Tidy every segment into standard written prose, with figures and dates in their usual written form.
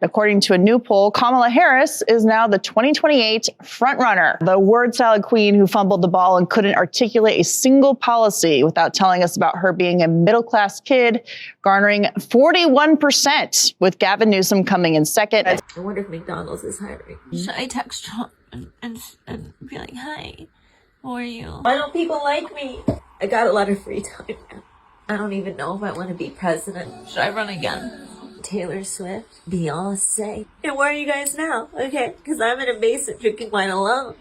According to a new poll, Kamala Harris is now the 2028 frontrunner. The word salad queen who fumbled the ball and couldn't articulate a single policy without telling us about her being a middle-class kid, garnering 41%, with Gavin Newsom coming in second. I wonder if McDonald's is hiring. Should I text Trump and be like, hi, how are you? Why don't people like me? I got a lot of free time now. I don't even know if I want to be president. Should I run again? Taylor Swift, Beyonce. And where are you guys now? Okay, because I'm in a basement drinking wine alone.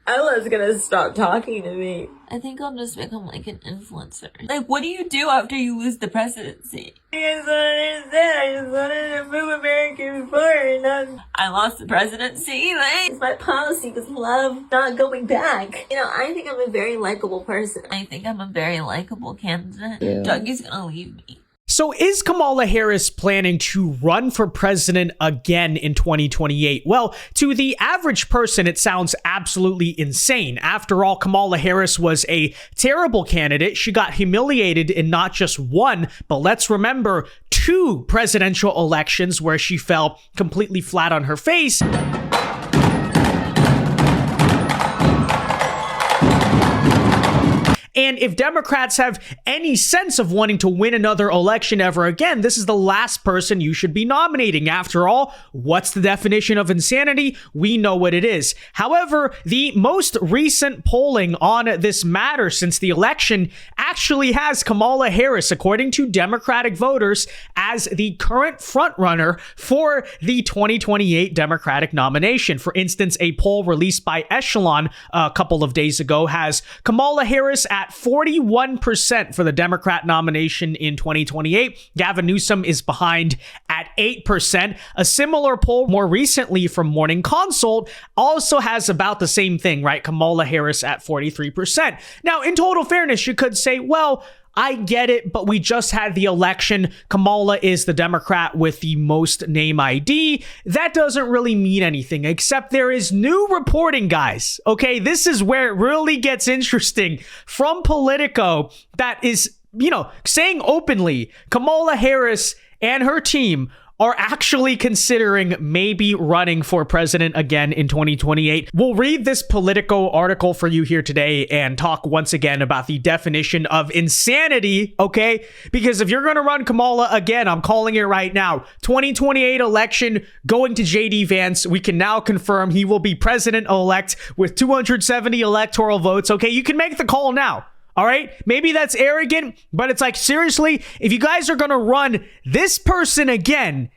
Ella's gonna stop talking to me. I think I'll just become like an influencer. Like, what do you do after you lose the presidency? I guys don't understand. I just wanted to move American forward. I lost the presidency. Like, my policy was love, not going back. You know, I think I'm a very likable person. I think I'm a very likable candidate. Yeah. Dougie's gonna leave me. So is Kamala Harris planning to run for president again in 2028? Well, to the average person, it sounds absolutely insane. After all, Kamala Harris was a terrible candidate. She got humiliated in not just one, but let's remember, 2 presidential elections where she fell completely flat on her face. And if Democrats have any sense of wanting to win another election ever again, this is the last person you should be nominating. After all, what's the definition of insanity? We know what it is. However, the most recent polling on this matter since the election actually has Kamala Harris, according to Democratic voters, as the current frontrunner for the 2028 Democratic nomination. For instance, a poll released by Echelon a couple of days ago has Kamala Harris at 41% for the Democrat nomination in 2028. Gavin Newsom is behind at 8%. A similar poll more recently from Morning Consult also has about the same thing, right? Kamala Harris at 43%. Now, in total fairness, you could say, well, I get it, but we just had the election. Kamala is the Democrat with the most name ID. That doesn't really mean anything, except there is new reporting, guys. Okay, this is where it really gets interesting from Politico that is, saying openly Kamala Harris and her team are actually considering maybe running for president again in 2028. We'll read this Politico article for you here today and talk once again about the definition of insanity, okay? Because if you're going to run Kamala again, I'm calling it right now, 2028 election going to JD Vance. We can now confirm he will be president-elect with 270 electoral votes, okay? You can make the call now. All right, maybe that's arrogant, but it's like, seriously, if you guys are going to run this person again,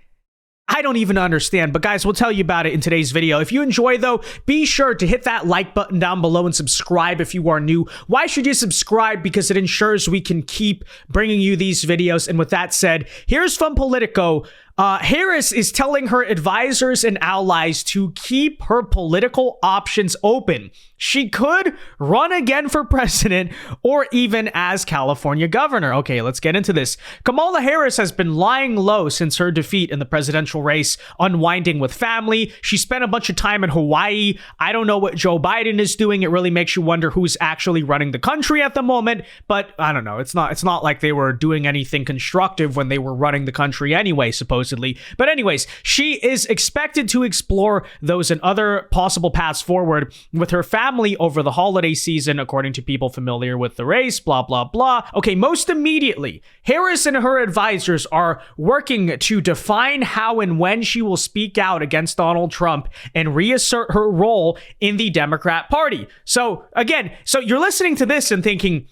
I don't even understand. But guys, we'll tell you about it in today's video. If you enjoy, though, be sure to hit that like button down below and subscribe if you are new. Why should you subscribe? Because it ensures we can keep bringing you these videos. And with that said, here's from Politico. Harris is telling her advisors and allies to keep her political options open. She could run again for president or even as California governor. Okay, let's get into this. Kamala Harris has been lying low since her defeat in the presidential race, unwinding with family. She spent a bunch of time in Hawaii. I don't know what Joe Biden is doing. It really makes you wonder who's actually running the country at the moment. But I don't know. It's not like they were doing anything constructive when they were running the country anyway, supposedly. But anyways, she is expected to explore those and other possible paths forward with her family over the holiday season, according to people familiar with the race, blah, blah, blah. Okay, most immediately, Harris and her advisors are working to define how and when she will speak out against Donald Trump and reassert her role in the Democrat Party. So again, you're listening to this and thinking,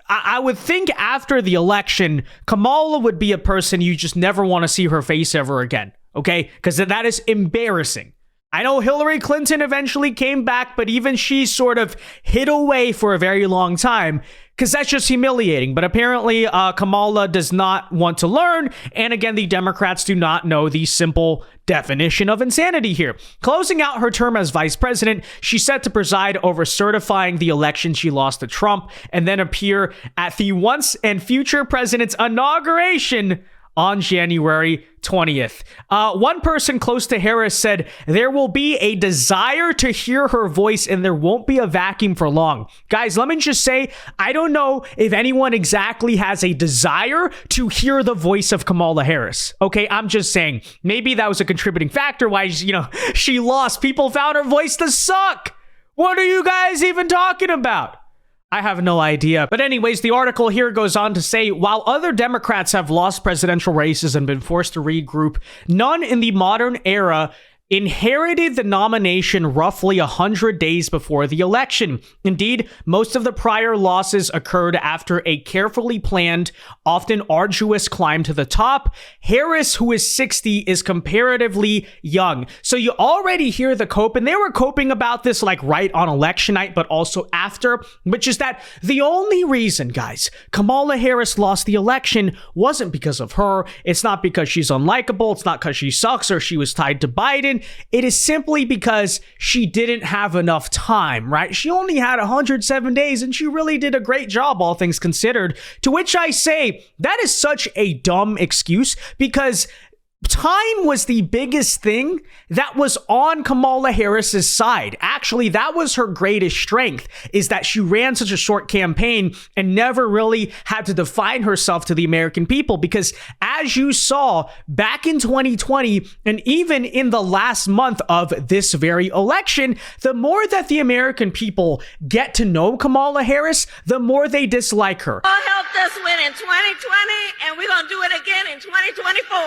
I would think after the election, Kamala would be a person you just never want to see her face ever again, okay? Because that is embarrassing. I know Hillary Clinton eventually came back, but even she sort of hid away for a very long time because that's just humiliating. But apparently Kamala does not want to learn. And again, the Democrats do not know the simple definition of insanity here. Closing out her term as vice president, she's set to preside over certifying the election she lost to Trump and then appear at the once and future president's inauguration on January 20th. One person close to Harris said there will be a desire to hear her voice and there won't be a vacuum for long. Guys, let me just say, I don't know if anyone exactly has a desire to hear the voice of Kamala Harris. Okay, I'm just saying, maybe that was a contributing factor why, she lost. People found her voice to suck. What are you guys even talking about? I have no idea. But anyways, the article here goes on to say, while other Democrats have lost presidential races and been forced to regroup, none in the modern era inherited the nomination roughly 100 days before the election. Indeed, most of the prior losses occurred after a carefully planned, often arduous climb to the top. Harris, who is 60, is comparatively young. So you already hear the cope, and they were coping about this like right on election night, but also after, which is that the only reason, guys, Kamala Harris lost the election wasn't because of her. It's not because she's unlikable. It's not because she sucks or she was tied to Biden. It is simply because she didn't have enough time, right? She only had 107 days and she really did a great job, all things considered. To which I say, that is such a dumb excuse because time was the biggest thing that was on Kamala Harris's side. Actually, that was her greatest strength, is that she ran such a short campaign and never really had to define herself to the American people. Because as you saw back in 2020, and even in the last month of this very election, the more that the American people get to know Kamala Harris, the more they dislike her. God helped us win in 2020, and we're going to do it again in 2024.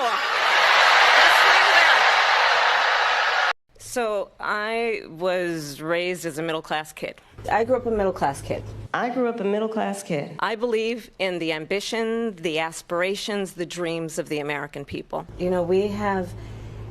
So I was raised as a middle-class kid. I grew up a middle-class kid. I grew up a middle-class kid. I believe in the ambition, the aspirations, the dreams of the American people. You know, we have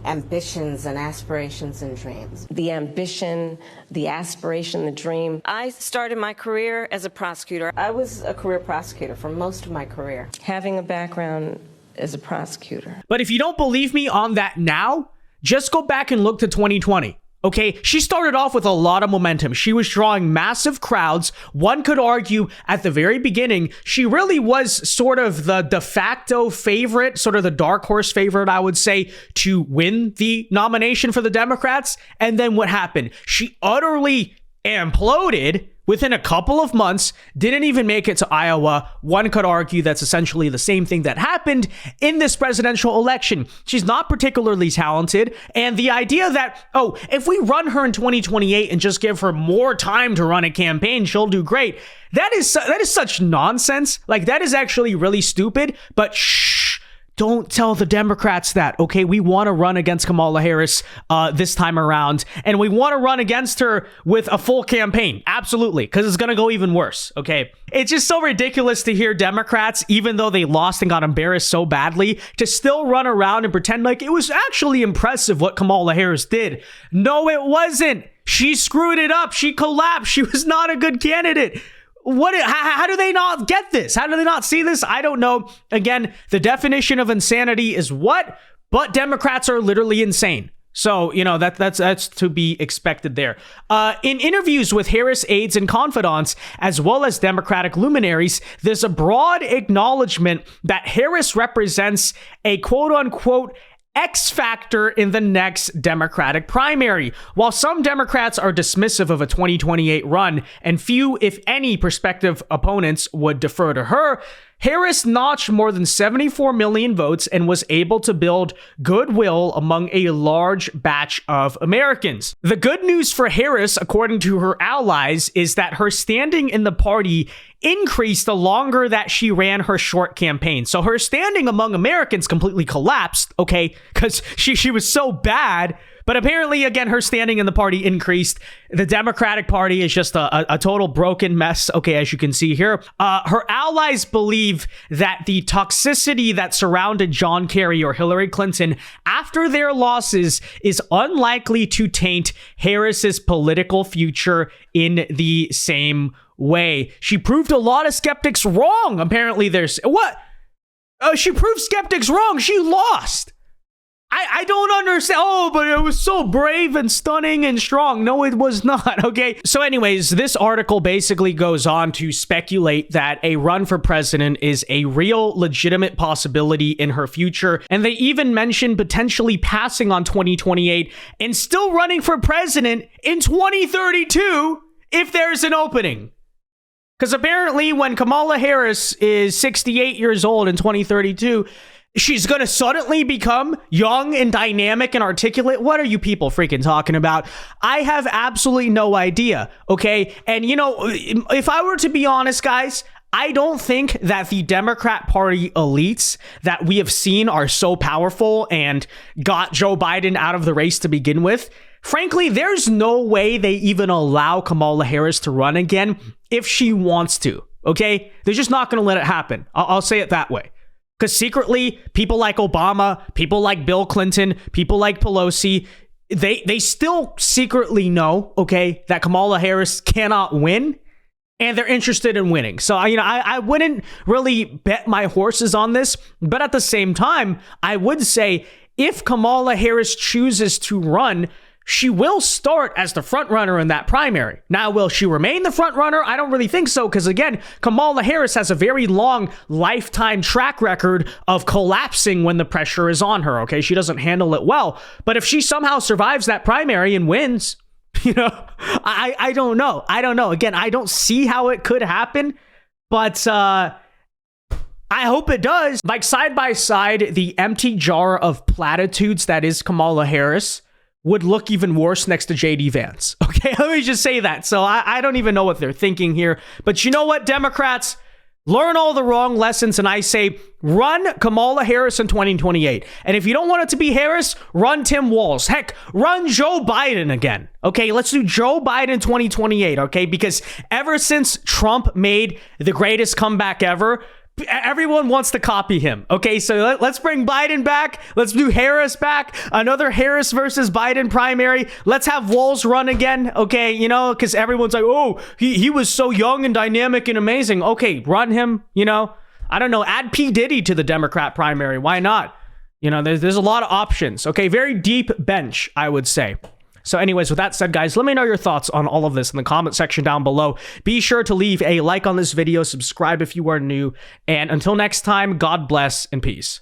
ambitions and aspirations and dreams. The ambition, the aspiration, the dream. I started my career as a prosecutor. I was a career prosecutor for most of my career. Having a background as a prosecutor. But if you don't believe me on that now, just go back and look to 2020. Okay, she started off with a lot of momentum. She was drawing massive crowds. One could argue at the very beginning, she really was sort of the de facto favorite, sort of the dark horse favorite, I would say, to win the nomination for the Democrats. And then what happened? She utterly imploded within a couple of months, didn't even make it to Iowa. One could argue that's essentially the same thing that happened in this presidential election. She's not particularly talented. And the idea that, oh, if we run her in 2028 and just give her more time to run a campaign, she'll do great. That is such nonsense. Like, that is actually really stupid. But shh. Don't tell the Democrats that, okay? We want to run against Kamala Harris this time around, and we want to run against her with a full campaign. Absolutely, because it's going to go even worse, okay? It's just so ridiculous to hear Democrats, even though they lost and got embarrassed so badly, to still run around and pretend like it was actually impressive what Kamala Harris did. No, it wasn't. She screwed it up. She collapsed. She was not a good candidate. How do they not get this? How do they not see this? I don't know. Again, the definition of insanity is what? But Democrats are literally insane. So, that's to be expected there. In interviews with Harris aides and confidants, as well as Democratic luminaries, there's a broad acknowledgement that Harris represents a quote unquote X factor in the next Democratic primary. While some Democrats are dismissive of a 2028 run, and few, if any, prospective opponents would defer to her, Harris notched more than 74 million votes and was able to build goodwill among a large batch of Americans. The good news for Harris, according to her allies, is that her standing in the party increased the longer that she ran her short campaign. So her standing among Americans completely collapsed, okay, because she was so bad. But apparently, again, her standing in the party increased. The Democratic Party is just a total broken mess, okay, as you can see here. Her allies believe that the toxicity that surrounded John Kerry or Hillary Clinton after their losses is unlikely to taint Harris's political future in the same way. She proved a lot of skeptics wrong. Apparently, she proved skeptics wrong. She lost. I don't understand. Oh, but it was so brave and stunning and strong. No, it was not. Okay. So anyways, this article basically goes on to speculate that a run for president is a real legitimate possibility in her future. And they even mentioned potentially passing on 2028 and still running for president in 2032 if there's an opening. Because apparently when Kamala Harris is 68 years old in 2032, she's going to suddenly become young and dynamic and articulate. What are you people freaking talking about? I have absolutely no idea. Okay. And you know, if I were to be honest, guys, I don't think that the Democrat Party elites that we have seen are so powerful and got Joe Biden out of the race to begin with. Frankly, there's no way they even allow Kamala Harris to run again if she wants to. Okay. They're just not going to let it happen. I'll say it that way. Because secretly, people like Obama, people like Bill Clinton, people like Pelosi, they still secretly know, okay, that Kamala Harris cannot win, and they're interested in winning. So, you know, I wouldn't really bet my horses on this, but at the same time, I would say if Kamala Harris chooses to run, she will start as the front runner in that primary. Now, will she remain the front runner? I don't really think so, because again, Kamala Harris has a very long lifetime track record of collapsing when the pressure is on her. Okay, she doesn't handle it well. But if she somehow survives that primary and wins, you know, I don't know. I don't know. Again, I don't see how it could happen, but I hope it does. Like side by side, the empty jar of platitudes that is Kamala Harris would look even worse next to JD Vance. Okay, let me just say that. So I don't even know what they're thinking here. But you know what, Democrats? Learn all the wrong lessons, and I say run Kamala Harris in 2028. And if you don't want it to be Harris, run Tim Walz. Heck, run Joe Biden again. Okay, let's do Joe Biden 2028, okay? Because ever since Trump made the greatest comeback ever, everyone wants to copy him. Okay, so let's bring Biden back. Let's do Harris back. Another Harris versus Biden primary. Let's have Walz run again. Okay, you know, because everyone's like, oh, he was so young and dynamic and amazing. Okay, run him, you know. I don't know, add P. Diddy to the Democrat primary. Why not? You know, there's a lot of options. Okay, very deep bench, I would say. So anyways, with that said, guys, let me know your thoughts on all of this in the comment section down below. Be sure to leave a like on this video, subscribe if you are new, and until next time, God bless and peace.